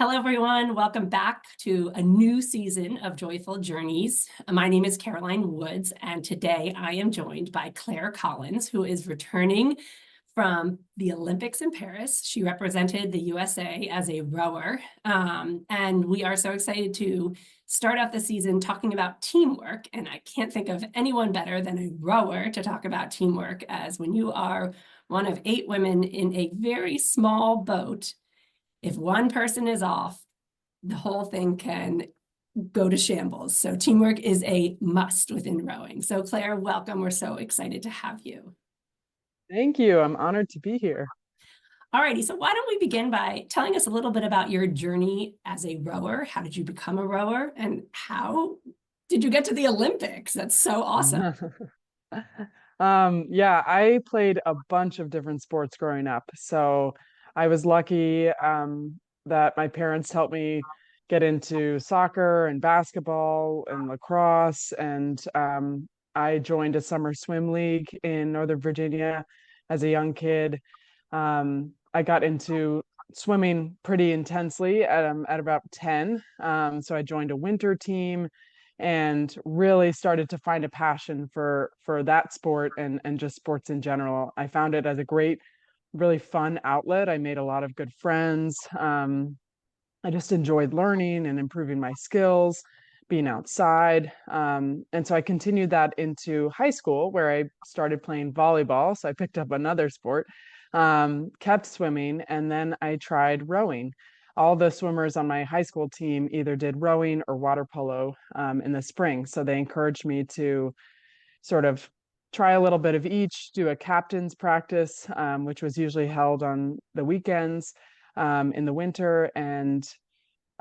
Hello, everyone. Welcome back to a new season of Joyful Journeys. My name is Caroline Woods, and today I am joined by Claire Collins, who is returning from the Olympics in Paris. She represented the USA as a rower, and we are so excited to start off the season talking about teamwork. And I can't think of anyone better than a rower to talk about teamwork, as when you are one of 8 women in a very small boat, if one person is off, the whole thing can go to shambles. So teamwork is a must within rowing. So Claire, welcome. We're so excited to have you. Thank you. I'm honored to be here. Alrighty, so why don't we begin by telling us a little bit about your journey as a rower? How did you become a rower? And how did you get to the Olympics? That's so awesome. Yeah, I played a bunch of different sports growing up. So I was lucky that my parents helped me get into soccer and basketball and lacrosse. And I joined a summer swim league in Northern Virginia as a young kid. I got into swimming pretty intensely at about 10. So I joined a winter team and really started to find a passion for that sport and just sports in general. I found it as a great, really fun outlet. I made a lot of good friends. I just enjoyed learning and improving my skills, being outside. And so I continued that into high school where I started playing volleyball. So I picked up another sport, kept swimming, and then I tried rowing. All the swimmers on my high school team either did rowing or water polo in the spring. So they encouraged me to sort of try a little bit of each, do a captain's practice, which was usually held on the weekends in the winter. And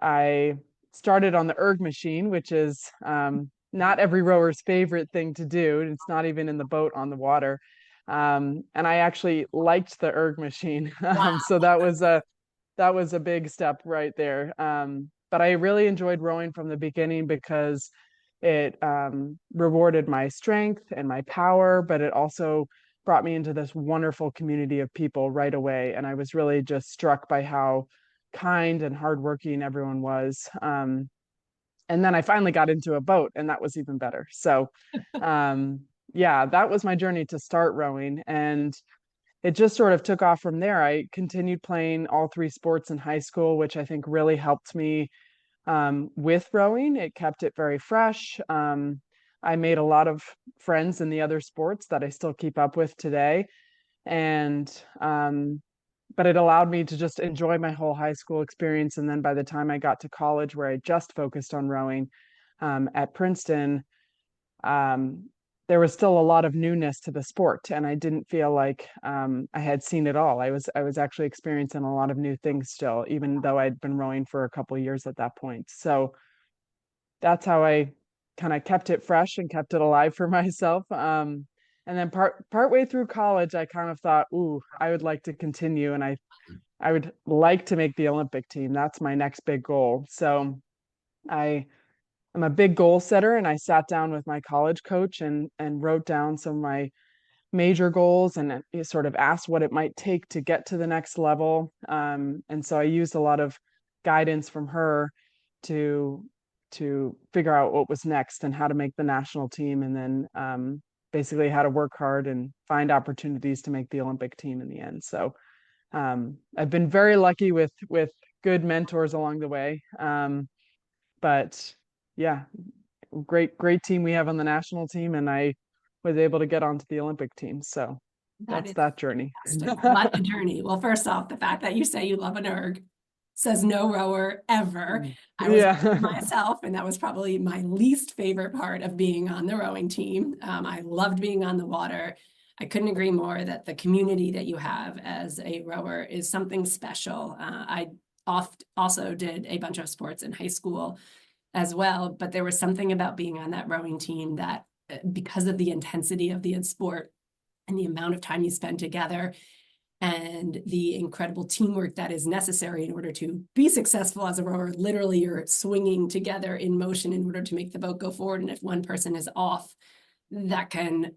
I started on the erg machine, which is not every rower's favorite thing to do. It's not even in the boat on the water. And I actually liked the erg machine. Wow. So that was a big step right there. But I really enjoyed rowing from the beginning because it rewarded my strength and my power, but it also brought me into this wonderful community of people right away. And I was really just struck by how kind and hardworking everyone was. And then I finally got into a boat, and that was even better. So, yeah, that was my journey to start rowing. And it just sort of took off from there. I continued playing all 3 sports in high school, which I think really helped me with rowing. It kept it very fresh. I made a lot of friends in the other sports that I still keep up with today. And but it allowed me to just enjoy my whole high school experience. And then by the time I got to college, where I just focused on rowing at Princeton, um, there was still a lot of newness to the sport, and I didn't feel like I had seen it all. I was actually experiencing a lot of new things still, even though I'd been rowing for a couple of years at that point. So that's how I kind of kept it fresh and kept it alive for myself. And then partway through college, I kind of thought, ooh, I would like to continue, and I would like to make the Olympic team. That's my next big goal. So I am a big goal setter, and I sat down with my college coach and wrote down some of my major goals and sort of asked what it might take to get to the next level. And so I used a lot of guidance from her to figure out what was next and how to make the national team, and then basically how to work hard and find opportunities to make the Olympic team in the end. So I've been very lucky with good mentors along the way. But yeah, great team we have on the national team, and I was able to get onto the Olympic team. So That that's is that journey. fantastic. What a journey. Well, first off, the fact that you say you love an erg says no rower ever. I was Yeah. myself, and that was probably my least favorite part of being on the rowing team. I loved being on the water. I couldn't agree more that the community that you have as a rower is something special. I also did a bunch of sports in high school as well, but there was something about being on that rowing team that, because of the intensity of the sport and the amount of time you spend together, and the incredible teamwork that is necessary in order to be successful as a rower. Literally, you're swinging together in motion in order to make the boat go forward. And if one person is off, that can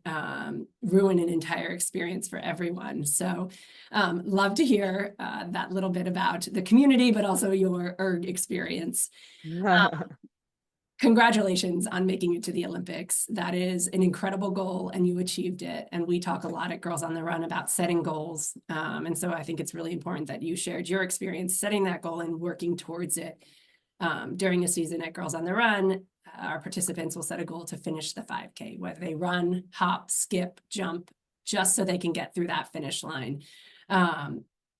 ruin an entire experience for everyone. So love to hear that little bit about the community, but also your erg experience. Congratulations on making it to the Olympics. That is an incredible goal, and you achieved it. And we talk a lot at Girls on the Run about setting goals. And so I think it's really important that you shared your experience setting that goal and working towards it. During a season at Girls on the Run, our participants will set a goal to finish the 5K, whether they run, hop, skip, jump, just so they can get through that finish line.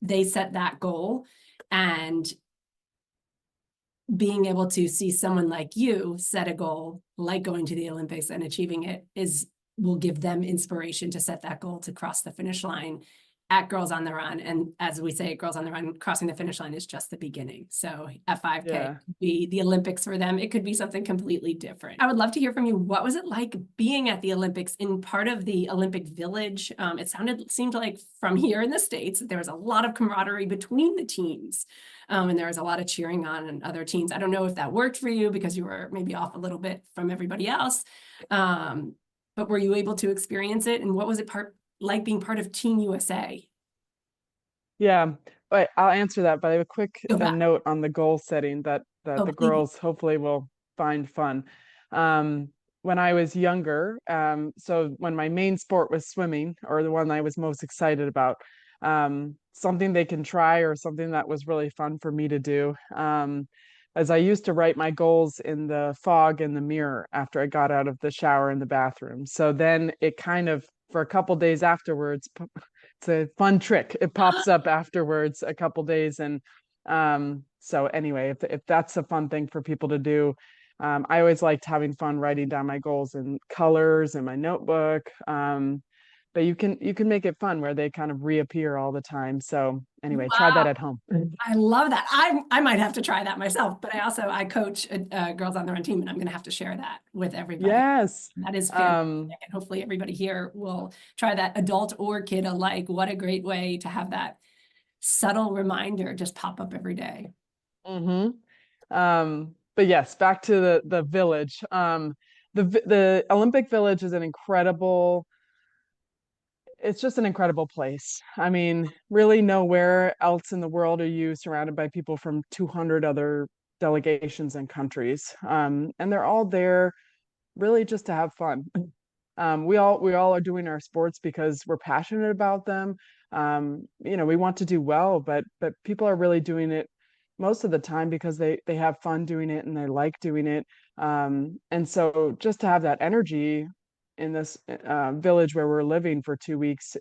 They set that goal, and being able to see someone like you set a goal like going to the Olympics and achieving it will give them inspiration to set that goal to cross the finish line at Girls on the Run. And as we say at Girls on the Run, crossing the finish line is just the beginning. So at 5K Yeah. could be the Olympics for them. It could be something completely different. I would love to hear from you. What was it like being at the Olympics in part of the Olympic Village? It seemed like from here in the States, there was a lot of camaraderie between the teams. And there was a lot of cheering on other teams. I don't know if that worked for you because you were maybe off a little bit from everybody else. But were you able to experience it? And what was it like being part of Team USA? Yeah, but I'll answer that, but I have a quick Go back. note on the goal setting that Oh, the please. girls hopefully will find fun. Um, when I was younger, so when my main sport was swimming, or the one I was most excited about, something they can try or something that was really fun for me to do, as I used to write my goals in the fog in the mirror after I got out of the shower in the bathroom. So then it kind of, for a couple days afterwards, it's a fun trick. It pops up afterwards a couple days. And so anyway, if that's a fun thing for people to do, I always liked having fun writing down my goals in colors in my notebook. But you can make it fun where they kind of reappear all the time. So anyway, try that Wow. at home. I love that. I might have to try that myself, but I coach a Girls on the Run team, and I'm going to have to share that with everybody. Yes. That is fantastic. And hopefully everybody here will try that, adult or kid alike. What a great way to have that subtle reminder just pop up every day. But yes, back to the village. The Olympic Village is it's just an incredible place. I mean, really nowhere else in the world are you surrounded by people from 200 other delegations and countries. And they're all there really just to have fun. We all are doing our sports because we're passionate about them. We want to do well, but people are really doing it most of the time because they have fun doing it and they like doing it. And so just to have that energy in this village where we're living for 2 weeks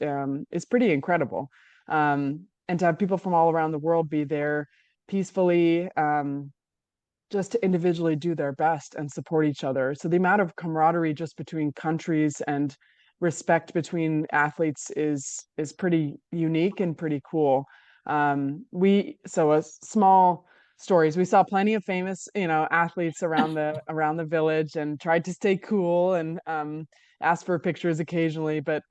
is pretty incredible. And to have people from all around the world be there peacefully, just to individually do their best and support each other. So the amount of camaraderie just between countries and respect between athletes is pretty unique and pretty cool. A small stories. We saw plenty of famous, athletes around the village and tried to stay cool and asked for pictures occasionally. But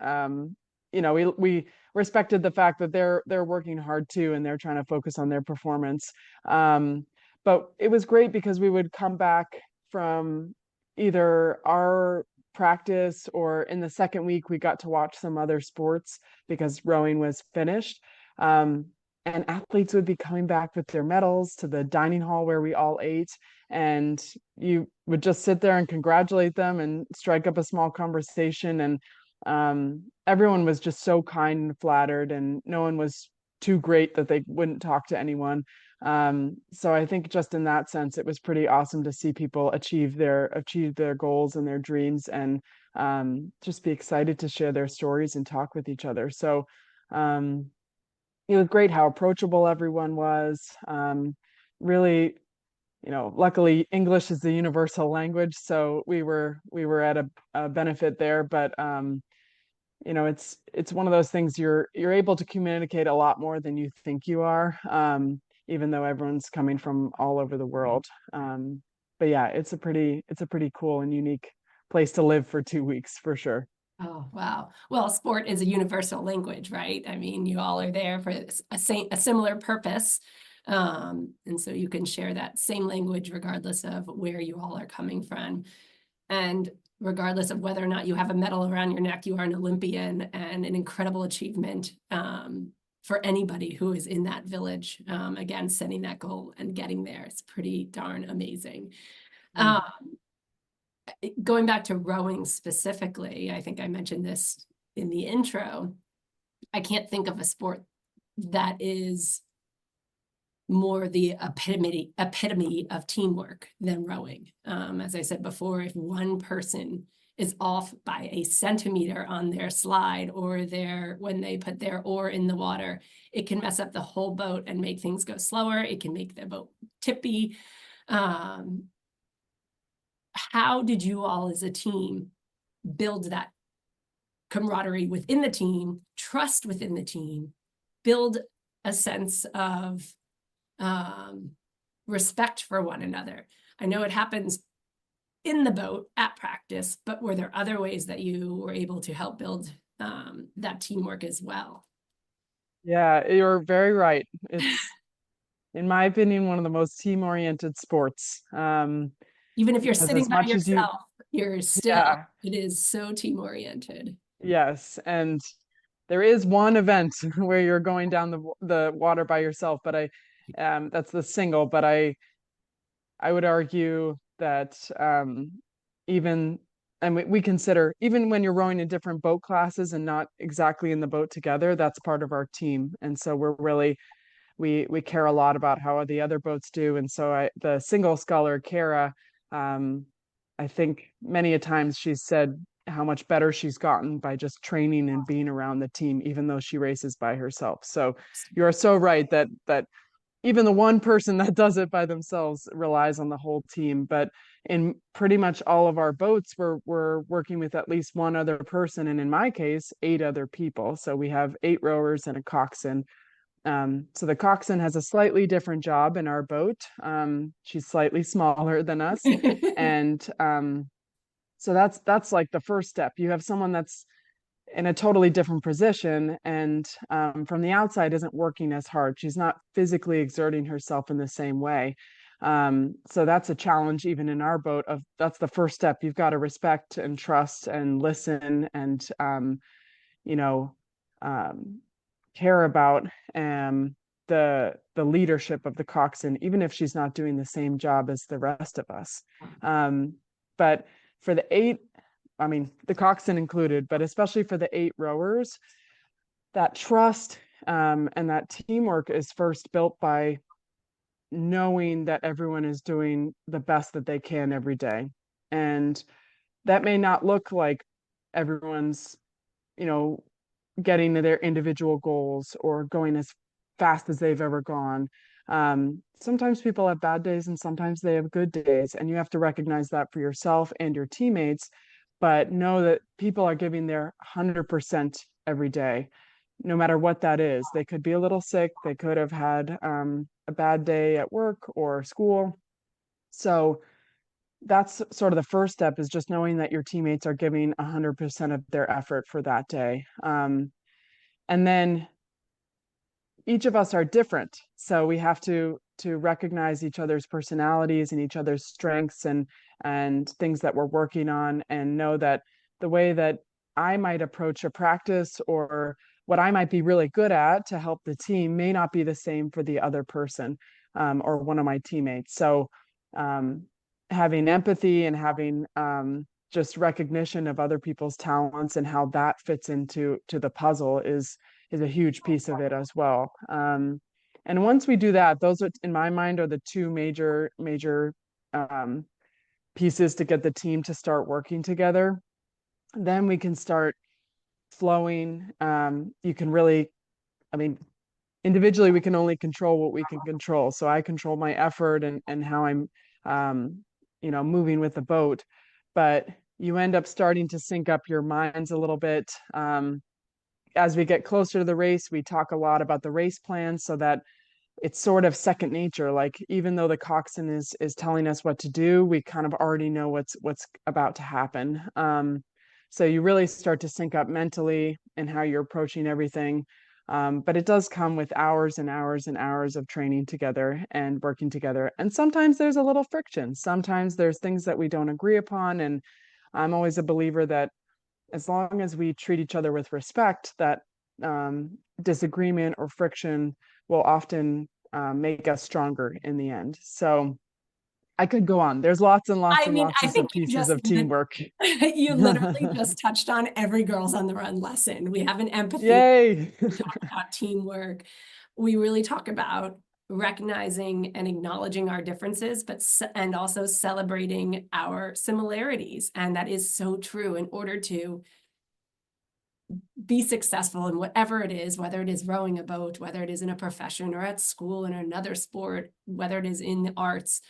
we respected the fact that they're working hard too and they're trying to focus on their performance. But it was great because we would come back from either our practice or in the second week we got to watch some other sports because rowing was finished. And athletes would be coming back with their medals to the dining hall where we all ate, and you would just sit there and congratulate them and strike up a small conversation. And everyone was just so kind and flattered, and no one was too great that they wouldn't talk to anyone. So I think just in that sense, it was pretty awesome to see people achieve their goals and their dreams, and just be excited to share their stories and talk with each other. So it was great how approachable everyone was. Really, luckily English is the universal language, so we were at a benefit there. But it's one of those things you're able to communicate a lot more than you think you are, even though everyone's coming from all over the world. But yeah, it's a pretty cool and unique place to live for 2 weeks for sure. Oh, wow. Well, sport is a universal language, right? I mean, you all are there for a similar purpose. And so you can share that same language regardless of where you all are coming from. And regardless of whether or not you have a medal around your neck, you are an Olympian, and an incredible achievement for anybody who is in that village. Again, setting that goal and getting there is pretty darn amazing. Mm. Going back to rowing specifically, I think I mentioned this in the intro. I can't think of a sport that is more the epitome of teamwork than rowing. As I said before, if one person is off by a centimeter on their slide or when they put their oar in the water, it can mess up the whole boat and make things go slower. It can make the boat tippy. How did you all as a team build that camaraderie within the team, trust within the team, build a sense of respect for one another? I know it happens in the boat at practice, but were there other ways that you were able to help build that teamwork as well? Yeah, you're very right. It's, in my opinion, one of the most team-oriented sports. Even if you're Because sitting as by much as you, yourself, you're still, yeah, it is so team oriented. yes, and there is one event where you're going down the water by yourself, but that's the single. But I would argue that even and we consider even when you're rowing in different boat classes and not exactly in the boat together, that's part of our team, and so we're really we care a lot about how the other boats do. And so the single sculler Kara, um, I think many a times she's said how much better she's gotten by just training and being around the team, even though she races by herself. So you are so right that even the one person that does it by themselves relies on the whole team. But in pretty much all of our boats, we're working with at least one other person, and in my case, 8 other people. So we have 8 rowers and a coxswain. So the coxswain has a slightly different job in our boat. She's slightly smaller than us, and so that's like the first step. You have someone that's in a totally different position, and from the outside isn't working as hard. She's not physically exerting herself in the same way. So that's a challenge even in our boat. That's the first step. You've got to respect and trust and listen and you know um, care about the leadership of the coxswain, even if she's not doing the same job as the rest of us. But for the 8, I mean, the coxswain included, but especially for the 8 rowers, that trust and that teamwork is first built by knowing that everyone is doing the best that they can every day. And that may not look like everyone's, you know, getting to their individual goals or going as fast as they've ever gone. Sometimes people have bad days and sometimes they have good days, and you have to recognize that for yourself and your teammates, but know that people are giving their 100% every day, no matter what that is. They could be a little sick, they could have had a bad day at work or school. So that's sort of the first step, is just knowing that your teammates are giving 100% of their effort for that day. And then each of us are different, so we have to recognize each other's personalities and each other's strengths and things that we're working on, and know that the way that I might approach a practice or what I might be really good at to help the team may not be the same for the other person, or one of my teammates. So um, having empathy and having just recognition of other people's talents and how that fits into the puzzle is a huge piece of it as well. And once we do that, those are, in my mind, are the two major um, pieces to get the team to start working together. Then we can start flowing. You can really, I mean, individually we can only control what we can control. So I control my effort and how I'm, moving with the boat. But you end up starting to sync up your minds a little bit. As we get closer to the race, we talk a lot about the race plan so that it's sort of second nature. Like, even though the coxswain is telling us what to do, we kind of already know what's about to happen. So you really start to sync up mentally and how you're approaching everything. But it does come with hours and hours and hours of training together and working together. And sometimes there's a little friction. Sometimes there's things that we don't agree upon, and I'm always a believer that as long as we treat each other with respect, that disagreement or friction will often make us stronger in the end. So I could go on. There's lots and lots I and mean, lots I of think you pieces just of teamwork. you literally just touched on every Girls on the Run lesson. We have an empathy. Yay. We talk about teamwork. We really talk about recognizing and acknowledging our differences, and also celebrating our similarities. And that is so true. In order to be successful in whatever it is, whether it is rowing a boat, whether it is in a profession or at school in another sport, whether it is in the arts,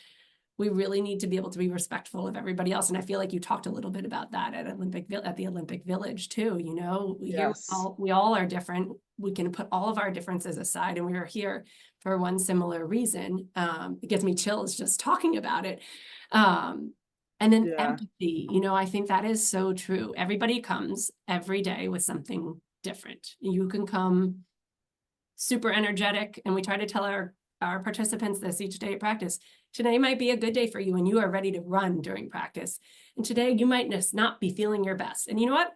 we really need to be able to be respectful of everybody else. And I feel like you talked a little bit about that at the Olympic Village too. You know, here Yes. we all are different. We can put all of our differences aside, and we are here for one similar reason. It gives me chills just talking about it. And then Yeah. empathy, you know, I think that is so true. Everybody comes every day with something different. You can come super energetic, and we try to tell our participants this each day at practice. Today might be a good day for you and you are ready to run during practice. And today you might just not be feeling your best. And you know what?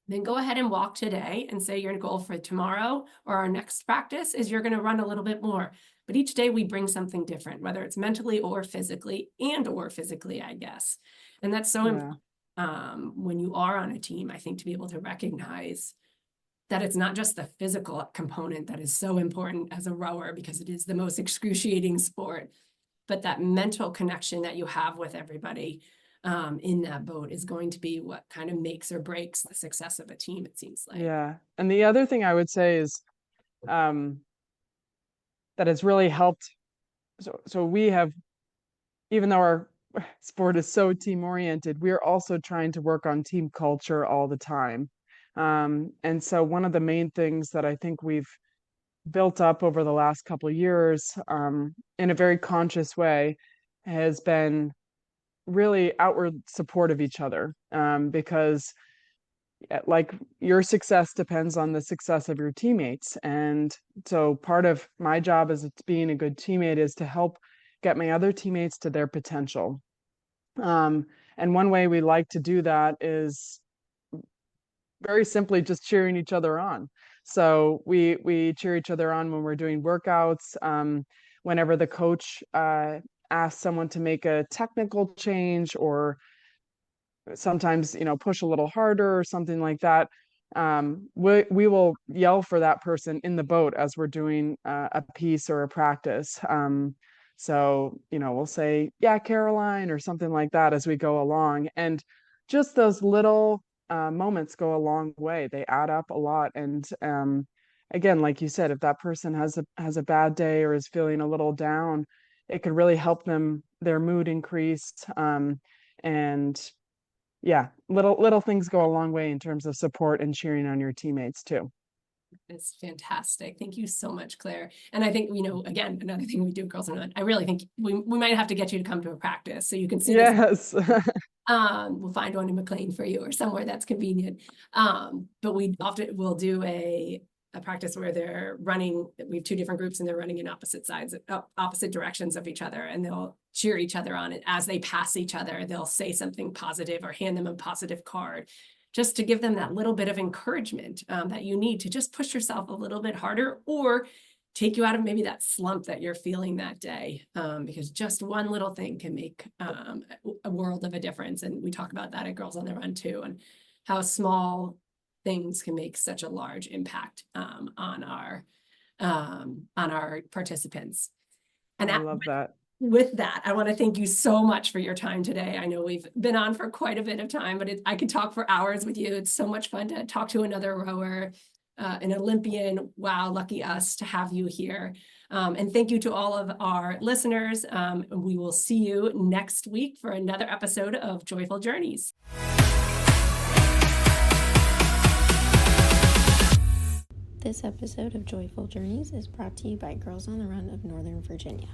Then go ahead and walk today and say your goal for tomorrow or our next practice is you're going to run a little bit more. But each day we bring something different, whether it's mentally or physically, I guess. And that's so important when you are on a team, I think, to be able to recognize that it's not just the physical component that is so important as a rower, because it is the most excruciating sport, but that mental connection that you have with everybody in that boat is going to be what kind of makes or breaks the success of a team, it seems like. Yeah. And the other thing I would say is that has really helped. So we have, even though our sport is so team oriented, we're also trying to work on team culture all the time. And so one of the main things that I think we've built up over the last couple of years in a very conscious way has been really outward support of each other, because like your success depends on the success of your teammates. And so part of my job as being a good teammate is to help get my other teammates to their potential. And one way we like to do that is very simply just cheering each other on. So we cheer each other on when we're doing workouts. Whenever the coach asks someone to make a technical change, or sometimes push a little harder or something like that, we will yell for that person in the boat as we're doing a piece or a practice. So we'll say, yeah, Caroline, or something like that as we go along. And just those little moments go a long way. They add up a lot. And again, like you said, if that person has a bad day or is feeling a little down, it could really help their mood increase. And yeah, little things go a long way in terms of support and cheering on your teammates too. It's fantastic. Thank you so much, Claire. And I think, again, another thing we do, Girls on the Run, I really think we might have to get you to come to a practice so you can see this. Yes. We'll find one in McLean for you or somewhere that's convenient. But we often will do a practice where they're running. We have two different groups and they're running in opposite directions of each other, and they'll cheer each other on. And as they pass each other, they'll say something positive or hand them a positive card, just to give them that little bit of encouragement that you need to just push yourself a little bit harder, or take you out of maybe that slump that you're feeling that day, because just one little thing can make a world of a difference. And we talk about that at Girls on the Run too, and how small things can make such a large impact on our participants. And I love that. With that, I want to thank you so much for your time today. I know we've been on for quite a bit of time, but I could talk for hours with you. It's so much fun to talk to another rower, an Olympian. Wow, lucky us to have you here. And thank you to all of our listeners. We will see you next week for another episode of Joyful Journeys. This episode of Joyful Journeys is brought to you by Girls on the Run of Northern Virginia.